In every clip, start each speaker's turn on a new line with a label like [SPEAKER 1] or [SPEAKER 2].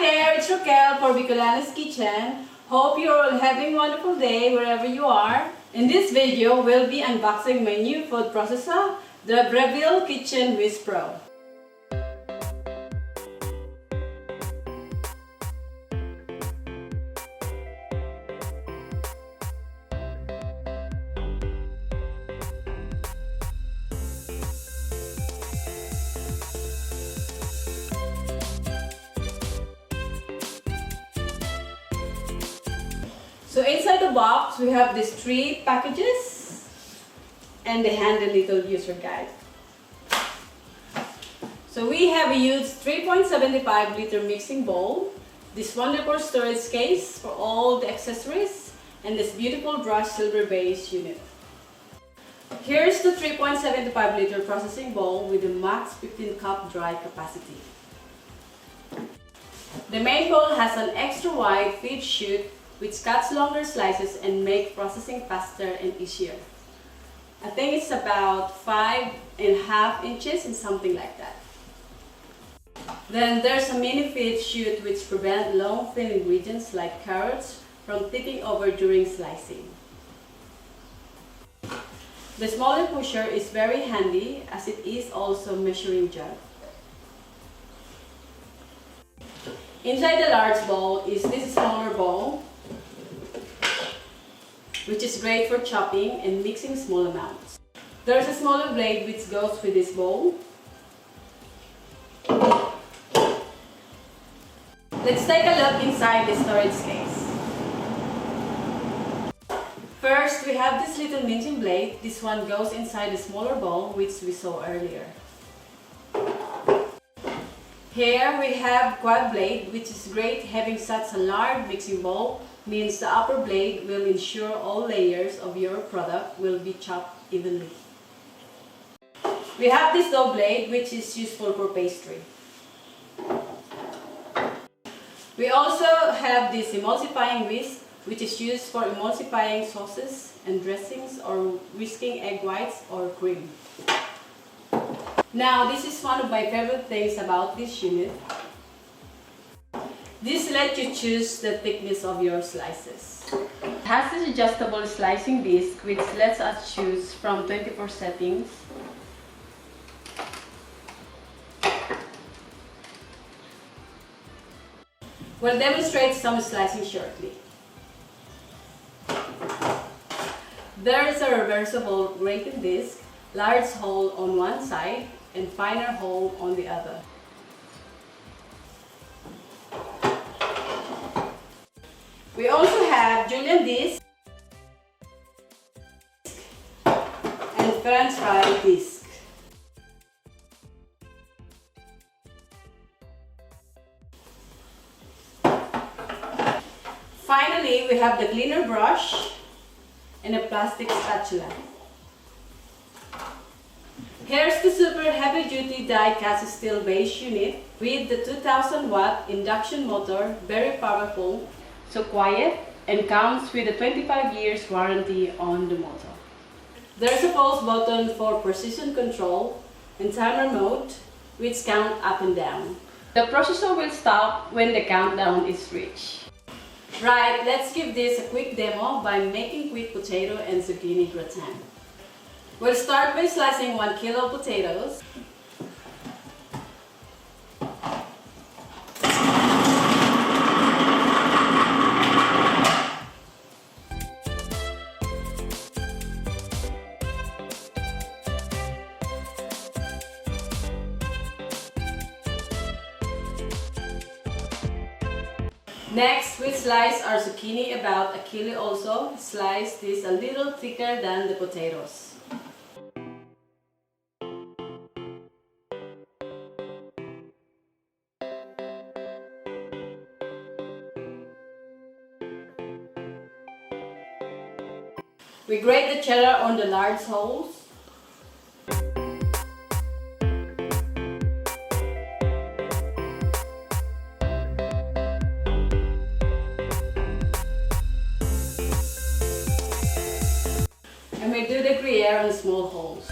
[SPEAKER 1] there, it's Raquel for BICOLANA'S Kitchen. Hope you're all having a wonderful day wherever you are. In this video, we'll be unboxing my new food processor, the Breville Kitchen Whiz Pro. So inside the box, we have these 3 packages and the handy little user guide. So we have a huge 3.75 liter mixing bowl, this wonderful storage case for all the accessories, and this beautiful brushed silver base unit. Here's the 3.75 liter processing bowl with the max 15 cup dry capacity. The main bowl has an extra wide feed chute which cuts longer slices and make processing faster and easier. I think it's about 5.5 inches and something like that. Then there's a mini feed chute which prevents long thin ingredients like carrots from tipping over during slicing. The smaller pusher is very handy as it is also measuring jug. Inside the large bowl is this smaller bowl, which is great for chopping and mixing small amounts. There's a smaller blade which goes with this bowl. Let's take a look inside the storage case. First, we have this little mincing blade. This one goes inside the smaller bowl which we saw earlier. Here we have quad blade, which is great. Having such a large mixing bowl means the upper blade will ensure all layers of your product will be chopped evenly. We have this dough blade, which is useful for pastry. We also have this emulsifying whisk, which is used for emulsifying sauces and dressings or whisking egg whites or cream. Now, this is one of my favorite things about this unit. This lets you choose the thickness of your slices. It has this adjustable slicing disc which lets us choose from 24 settings. We'll demonstrate some slicing shortly. There is a reversible grated disc, large hole on one side and finer hole on the other. We also have julienne disc and french fry disc. Finally, we have the cleaner brush and a plastic spatula. Here's the super heavy-duty die-cast steel base unit with the 2000 watt induction motor, very powerful, so quiet, and comes with a 25 years warranty on the motor. There's a pulse button for precision control and timer mode which count up and down. The processor will stop when the countdown is reached. Right, let's give this a quick demo by making quick potato and zucchini gratin. We'll start by slicing 1 kilo of potatoes. Next, we slice our zucchini about 1 kilo also. Slice this a little thicker than the potatoes. We grate the cheddar on the large holes. And we do the Gruyere on small holes.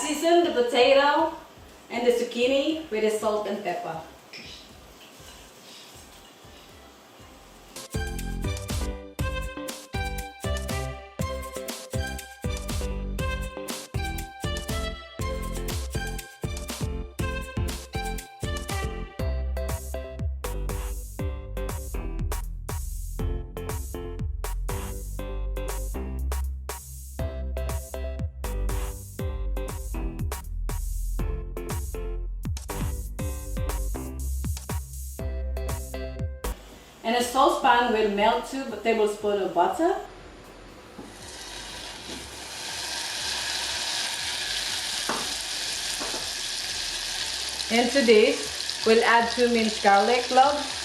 [SPEAKER 1] seasoned the potato and the zucchini with the salt and pepper. And a saucepan will melt 2 tablespoons of butter. Into this, we'll add 2 minced garlic cloves.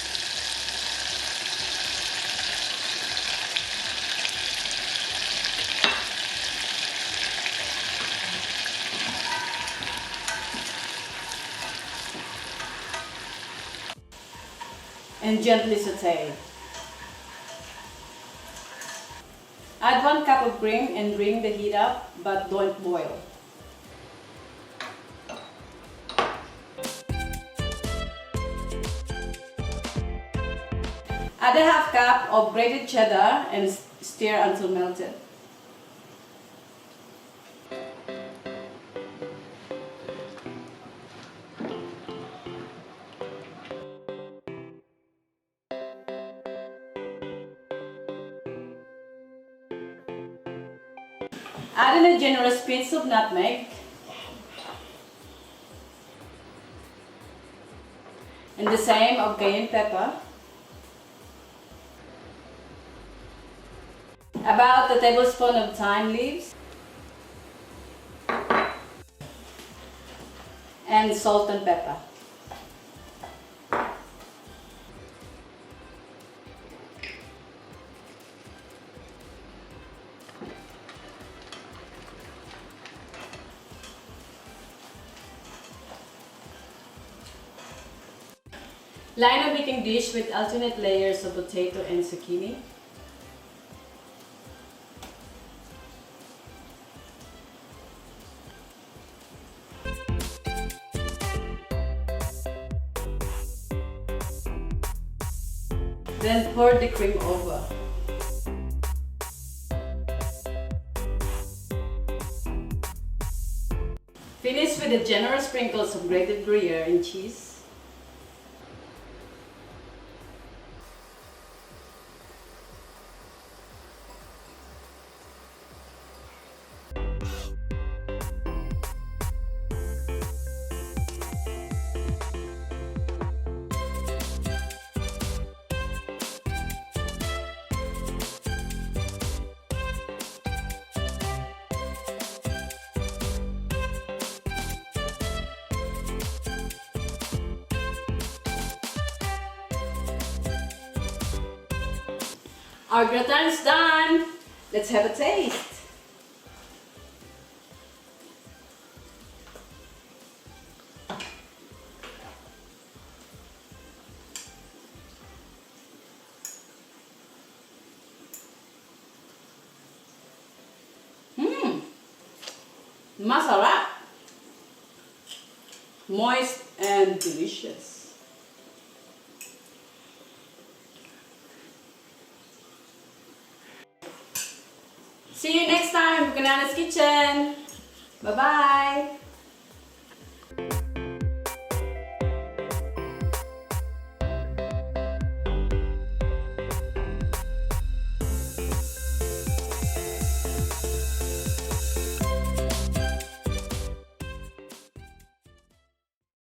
[SPEAKER 1] And gently saute. Add 1 cup of cream and bring the heat up, but don't boil. Add a half cup of grated cheddar and stir until melted. Add in a generous piece of nutmeg and the same of cayenne pepper, about a tablespoon of thyme leaves, and salt and pepper. Line a baking dish with alternate layers of potato and zucchini. Then pour the cream over. Finish with the generous sprinkles of grated Gruyere and cheese. Our gratin is done. Let's have a taste. Masarap. Moist and delicious. See you next time, Banana's Kitchen. Bye-bye.